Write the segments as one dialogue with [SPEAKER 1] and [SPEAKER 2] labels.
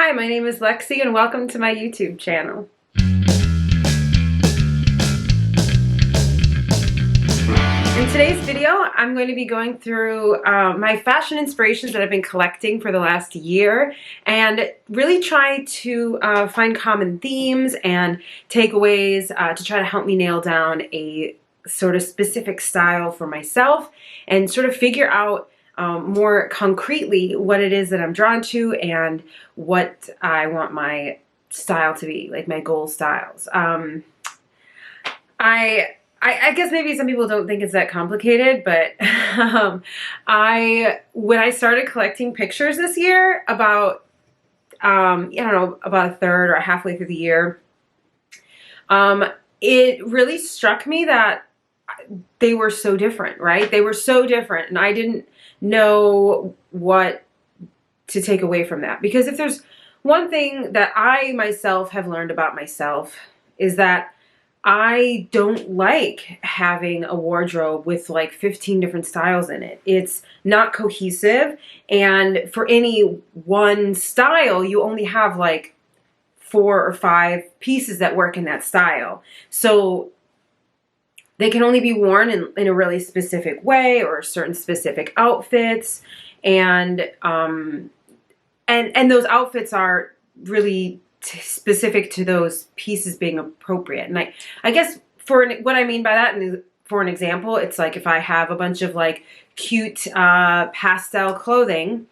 [SPEAKER 1] Hi, my name is Lexi and welcome to my YouTube channel. In today's video, I'm going to be going through my fashion inspirations that I've been collecting for the last year and really try to find common themes and takeaways to try to help me nail down a sort of specific style for myself and sort of figure out more concretely what it is that I'm drawn to and what I want my style to be, like my goal styles. I guess maybe some people don't think it's that complicated, but when I started collecting pictures this year, about I don't know, about a third or halfway through the year, it really struck me that they were so different, right? They were so different, and I didn't know what to take away from that. Because if there's one thing that I myself have learned about myself is that I don't like having a wardrobe with like 15 different styles in it. It's not cohesive, and for any one style, you only have like 4 or 5 pieces that work in that style. So they can only be worn in a really specific way or certain specific outfits, and those outfits are really specific to those pieces being appropriate. And I guess what I mean by that, and for an example, it's like if I have a bunch of like cute pastel clothing,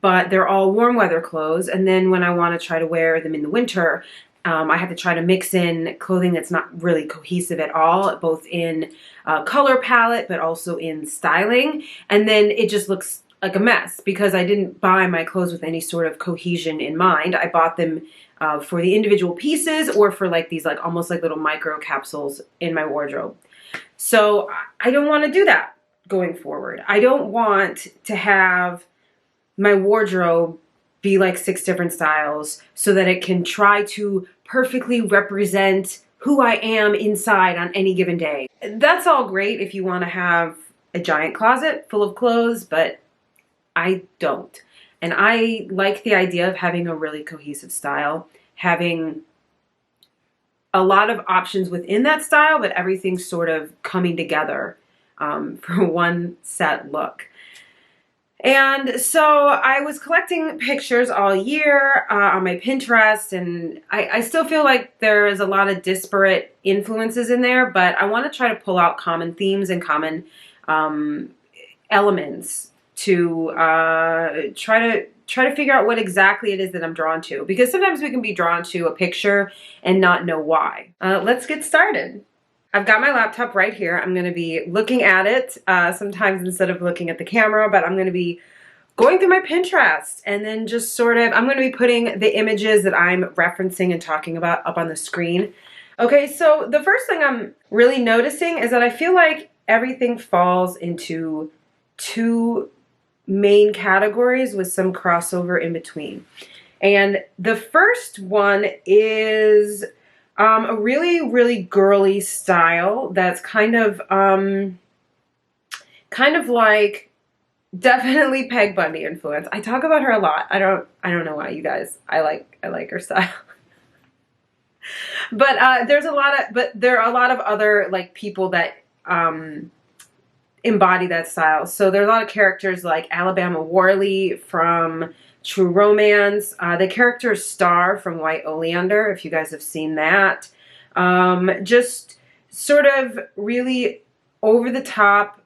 [SPEAKER 1] but they're all warm weather clothes, and then when I want to try to wear them in the winter, I have to try to mix in clothing that's not really cohesive at all, both in color palette, but also in styling. And then it just looks like a mess because I didn't buy my clothes with any sort of cohesion in mind. I bought them for the individual pieces or for like these like almost like little micro capsules in my wardrobe. So I don't want to do that going forward. I don't want to have my wardrobe be like 6 different styles so that it can try to perfectly represent who I am inside on any given day. That's all great if you want to have a giant closet full of clothes, but I don't. And I like the idea of having a really cohesive style, having a lot of options within that style, but everything sort of coming together for one set look. And so I was collecting pictures all year on my Pinterest, and I still feel like there is a lot of disparate influences in there, but I want to try to pull out common themes and common elements to try to figure out what exactly it is that I'm drawn to. Because sometimes we can be drawn to a picture and not know why. Let's get started. I've got my laptop right here. I'm going to be looking at it sometimes instead of looking at the camera, but I'm going to be going through my Pinterest and then just sort of, I'm going to be putting the images that I'm referencing and talking about up on the screen. Okay, so the first thing I'm really noticing is that I feel like everything falls into 2 main categories with some crossover in between. And the first one is a really, really girly style that's kind of like definitely Peg Bundy influence. I talk about her a lot. I don't know why, you guys. I like her style. But there are a lot of other like people that embody that style. So there are a lot of characters like Alabama Worley from True Romance, the character Star from White Oleander, if you guys have seen that. Just sort of really over the top,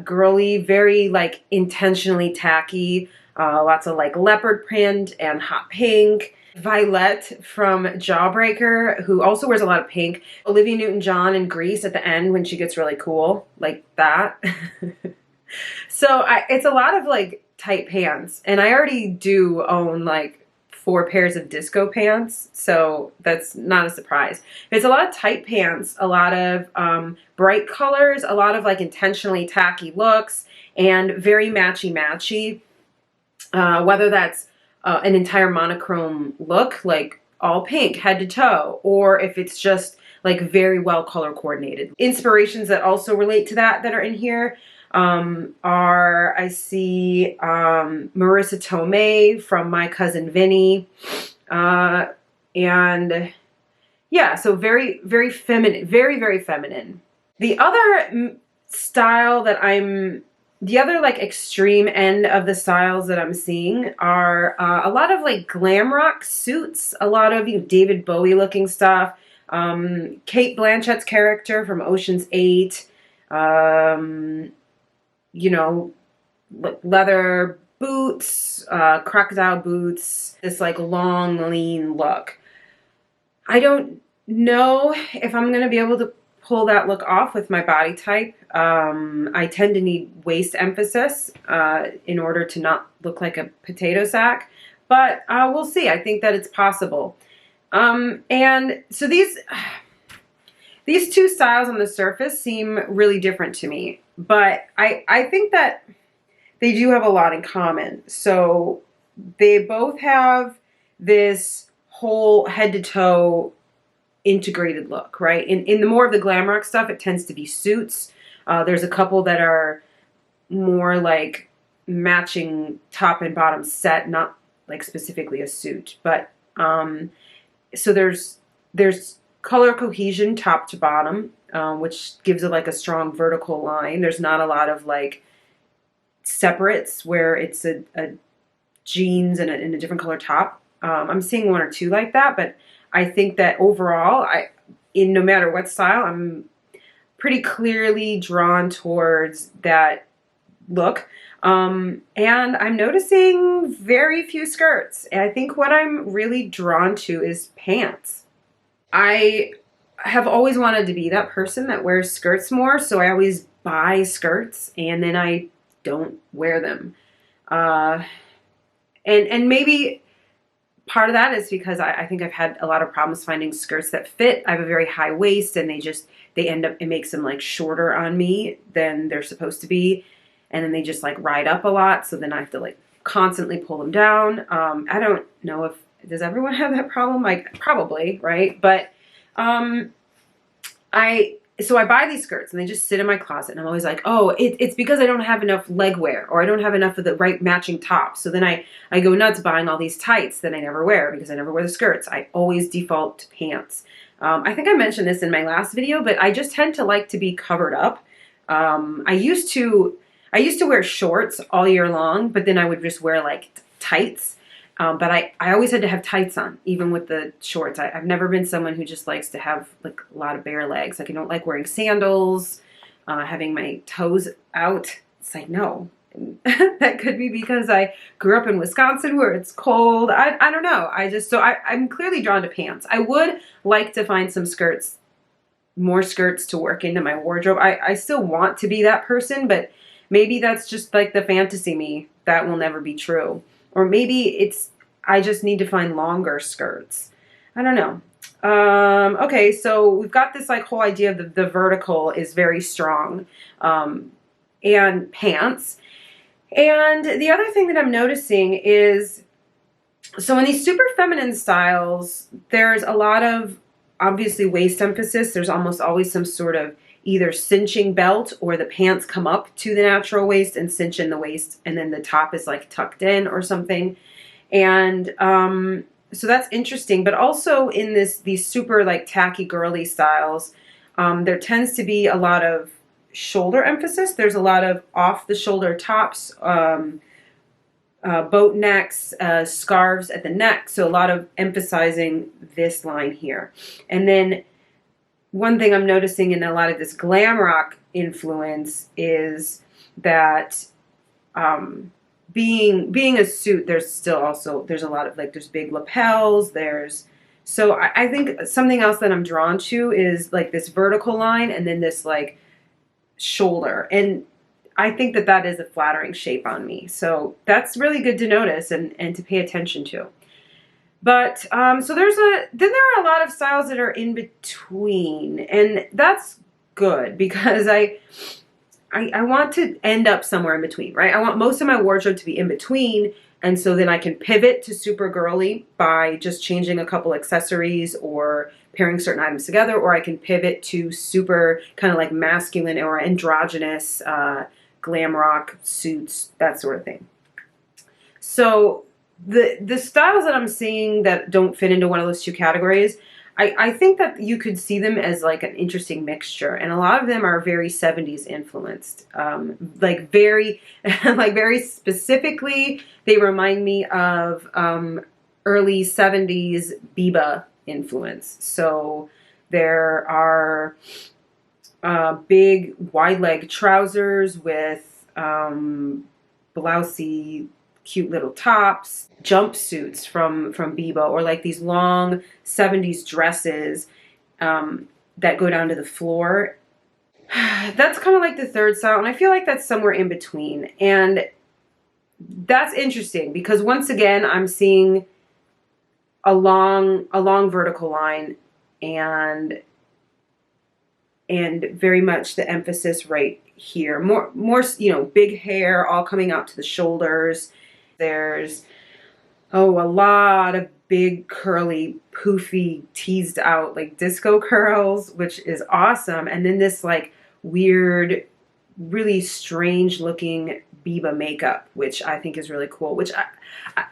[SPEAKER 1] girly, very like intentionally tacky, lots of like leopard print and hot pink. Violet from Jawbreaker, who also wears a lot of pink. Olivia Newton-John in Grease at the end when she gets really cool, like that. So it's a lot of like tight pants, and I already do own like 4 pairs of disco pants, so that's not a surprise. It's a lot of tight pants, a lot of bright colors, a lot of like intentionally tacky looks, and very matchy-matchy, whether that's an entire monochrome look, like all pink, head to toe, or if it's just like very well color coordinated. Inspirations that also relate to that are in here I see Marissa Tomei from My Cousin Vinny. And yeah, so very, very feminine, very, very feminine. The other style that the other like extreme end of the styles that I'm seeing are a lot of like glam rock suits, a lot of David Bowie looking stuff. Kate Blanchett's character from Ocean's 8, leather boots, crocodile boots, this like long, lean look. I don't know if I'm going to be able to pull that look off with my body type. I tend to need waist emphasis in order to not look like a potato sack, but we'll see. I think that it's possible. And so these two styles on the surface seem really different to me, but I think that they do have a lot in common. So they both have this whole head to toe integrated look, right? In the more of the glam rock stuff, it tends to be suits. There's a couple that are more like matching top and bottom set, not like specifically a suit, but so there's color cohesion top to bottom, which gives it like a strong vertical line. There's not a lot of like separates where it's a jeans and a different color top. I'm seeing one or two like that, but I think that overall, in no matter what style, I'm pretty clearly drawn towards that look. And I'm noticing very few skirts. And I think what I'm really drawn to is pants. I have always wanted to be that person that wears skirts more, so I always buy skirts and then I don't wear them. And maybe part of that is because I think I've had a lot of problems finding skirts that fit. I have a very high waist and it makes them like shorter on me than they're supposed to be. And then they just like ride up a lot. So then I have to like constantly pull them down. I don't know does everyone have that problem? Like probably, right? But so I buy these skirts and they just sit in my closet and I'm always like, oh, it's because I don't have enough leg wear or I don't have enough of the right matching top. So then I go nuts buying all these tights that I never wear because I never wear the skirts. I always default to pants. I think I mentioned this in my last video, but I just tend to like to be covered up. I used to wear shorts all year long, but then I would just wear like tights. But I always had to have tights on, even with the shorts. I've never been someone who just likes to have like a lot of bare legs. Like I don't like wearing sandals, having my toes out. It's like, no. That could be because I grew up in Wisconsin where it's cold. I don't know. I'm clearly drawn to pants. I would like to find some skirts, more skirts to work into my wardrobe. I still want to be that person, but maybe that's just like the fantasy me. That will never be true. Or maybe I just need to find longer skirts. I don't know. Okay, so we've got this like whole idea of the vertical is very strong. And pants. And the other thing that I'm noticing is, so in these super feminine styles, there's a lot of obviously waist emphasis. There's almost always some sort of either cinching belt or the pants come up to the natural waist and cinch in the waist and then the top is like tucked in or something. And so that's interesting. But also in these super like tacky girly styles, there tends to be a lot of shoulder emphasis. There's a lot of off the shoulder tops, boat necks, scarves at the neck. So a lot of emphasizing this line here. And then one thing I'm noticing in a lot of this glam rock influence is that being a suit, there's a lot of like, there's big lapels, so I think something else that I'm drawn to is like this vertical line and then this like shoulder. And I think that is a flattering shape on me. So that's really good to notice and to pay attention to. But so then there are a lot of styles that are in between, and that's good because I want to end up somewhere in between, right? I want most of my wardrobe to be in between, and so then I can pivot to super girly by just changing a couple accessories or pairing certain items together, or I can pivot to super kind of like masculine or androgynous glam rock suits, that sort of thing. So the styles that I'm seeing that don't fit into one of those two categories, I think that you could see them as like an interesting mixture, and a lot of them are very 70s influenced, like very like very specifically they remind me of early 70s Biba influence. So there are big wide leg trousers with blousey cute little tops, jumpsuits from Biba, or like these long 70s dresses that go down to the floor. That's kind of like the third style, and I feel like that's somewhere in between. And that's interesting because once again, I'm seeing a long vertical line and very much the emphasis right here. More, you know, big hair all coming out to the shoulders. There's, a lot of big, curly, poofy, teased out, like disco curls, which is awesome. And then this like weird, really strange looking Biba makeup, which I think is really cool, which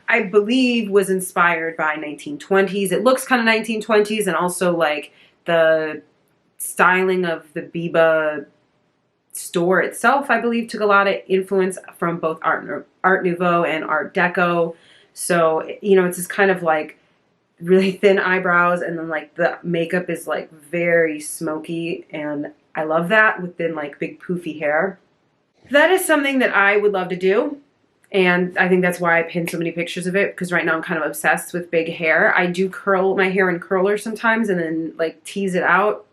[SPEAKER 1] I believe was inspired by 1920s. It looks kind of 1920s, and also like the styling of the Biba store itself, I believe, took a lot of influence from both Art Nouveau and Art Deco. So, you know, it's just kind of like really thin eyebrows, and then like the makeup is like very smoky, and I love that, with then like big poofy hair. That is something that I would love to do, and I think that's why I pinned so many pictures of it, because right now I'm kind of obsessed with big hair. I do curl my hair in curlers sometimes and then like tease it out,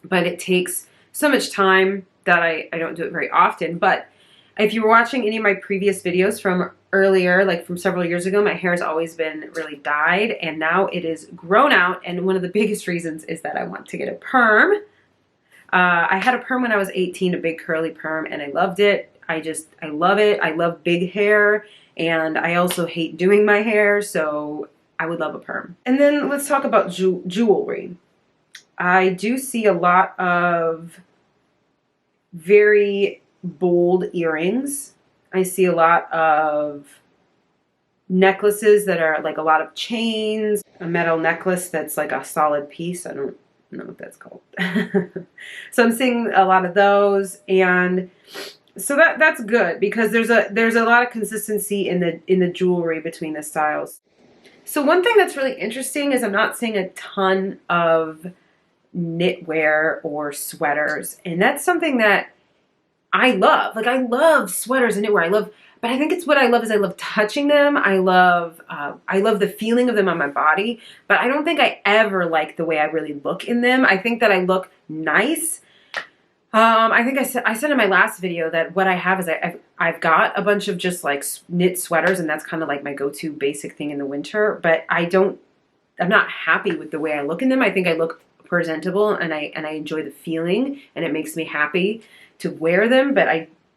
[SPEAKER 1] but it takes so much time that I don't do it very often. But if you were watching any of my previous videos from earlier, like from several years ago, my hair has always been really dyed, and now it is grown out, and one of the biggest reasons is that I want to get a perm. I had a perm when I was 18, a big curly perm, and I loved it. I love it. I love big hair, and I also hate doing my hair, so I would love a perm. And then let's talk about jewelry. I do see a lot of very bold earrings. I see a lot of necklaces that are like a lot of chains, a metal necklace that's like a solid piece. I don't know what that's called. So I'm seeing a lot of those, and so that's good because there's a lot of consistency in the jewelry between the styles. So one thing that's really interesting is I'm not seeing a ton of knitwear or sweaters, and that's something that I love. Like, I love sweaters and knitwear. But I think it's what I love is I love touching them. I love the feeling of them on my body, but I don't think I ever like the way I really look in them. I think that I look nice. I think I said in my last video that what I have is I've got a bunch of just like knit sweaters, and that's kind of like my go-to basic thing in the winter, but I'm not happy with the way I look in them. I think I look presentable, and I enjoy the feeling, and it makes me happy to wear them, but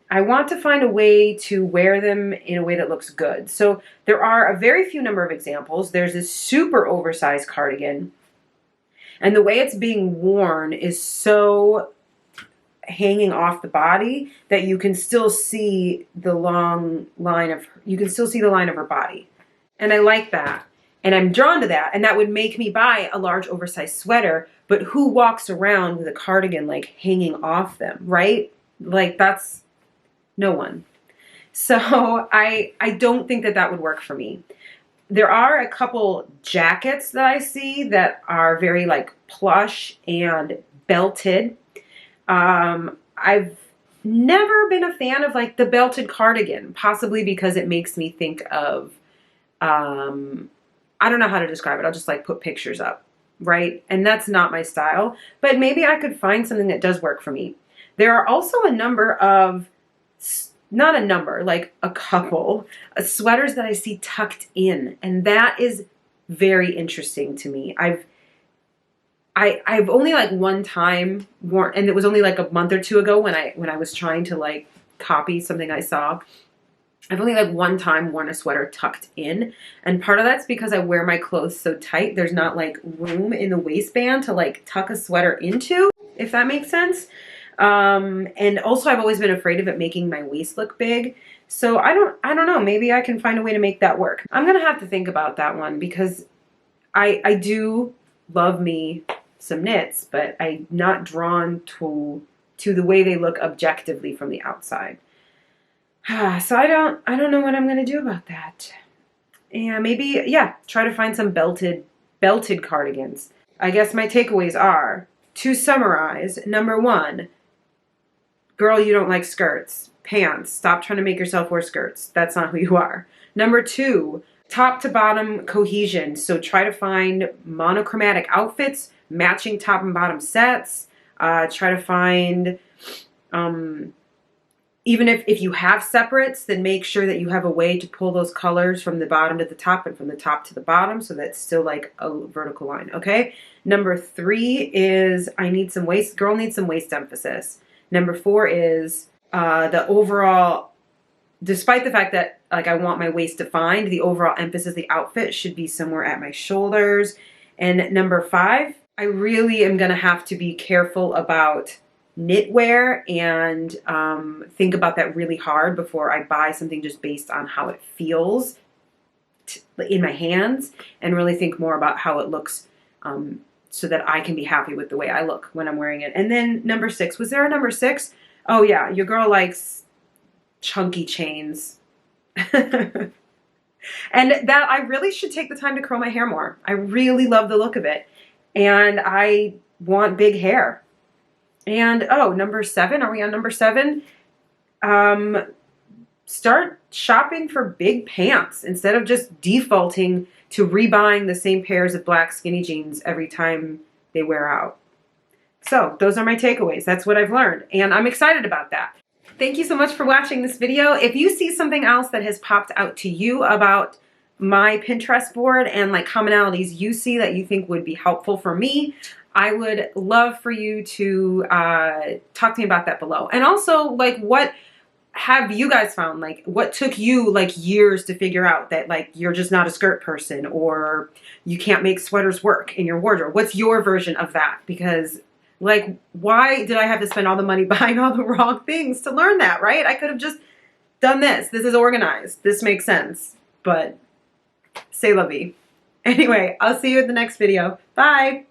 [SPEAKER 1] I want to find a way to wear them in a way that looks good. So there are a very few number of examples. There's this super oversized cardigan, and the way it's being worn is so hanging off the body that you can still see the line of her body. And I like that. And I'm drawn to that. And that would make me buy a large oversized sweater, but who walks around with a cardigan like hanging off them, right? Like, that's no one. So I don't think that would work for me. There are a couple jackets that I see that are very like plush and belted. I've never been a fan of like the belted cardigan, possibly because it makes me think of, I don't know how to describe it. I'll just like put pictures up, right? And that's not my style, but maybe I could find something that does work for me. There are also a number of, not a number, like a couple of sweaters that I see tucked in, and that is very interesting to me. I've only like one time worn, and it was only like a month or two ago when I was trying to like copy something I saw. I've only like one time worn a sweater tucked in, and part of that's because I wear my clothes so tight. There's not like room in the waistband to like tuck a sweater into, if that makes sense. And also I've always been afraid of it making my waist look big. So I don't know, maybe I can find a way to make that work. I'm gonna have to think about that one because I do love me some knits, but I'm not drawn to the way they look objectively from the outside. So I don't know what I'm gonna do about that. And maybe, yeah, try to find some belted cardigans. I guess my takeaways are, to summarize, number 1, girl, you don't like skirts. Pants. Stop trying to make yourself wear skirts. That's not who you are. Number 2, top to bottom cohesion. So try to find monochromatic outfits, matching top and bottom sets. Try to find, even if you have separates, then make sure that you have a way to pull those colors from the bottom to the top and from the top to the bottom, so that's still like a vertical line, okay? Number 3 is girl needs some waist emphasis. Number 4 is the overall, despite the fact that like I want my waist defined, the overall emphasis of the outfit should be somewhere at my shoulders. And number 5, I really am gonna have to be careful about knitwear and think about that really hard before I buy something just based on how it feels in my hands, and really think more about how it looks so that I can be happy with the way I look when I'm wearing it. And then number 6, was there a number 6? Oh yeah, your girl likes chunky chains. And that I really should take the time to curl my hair more. I really love the look of it. And I want big hair. And oh, number 7, are we on number 7? Start shopping for big pants instead of just defaulting to rebuying the same pairs of black skinny jeans every time they wear out. So those are my takeaways. That's what I've learned. And I'm excited about that. Thank you so much for watching this video. If you see something else that has popped out to you about my Pinterest board and like commonalities you see that you think would be helpful for me, I would love for you to talk to me about that below. And also, like, what have you guys found? Like, what took you like years to figure out that like you're just not a skirt person, or you can't make sweaters work in your wardrobe? What's your version of that? Because like, why did I have to spend all the money buying all the wrong things to learn that, right? I could have just done this. This is organized. This makes sense. But c'est la vie. Anyway, I'll see you in the next video. Bye.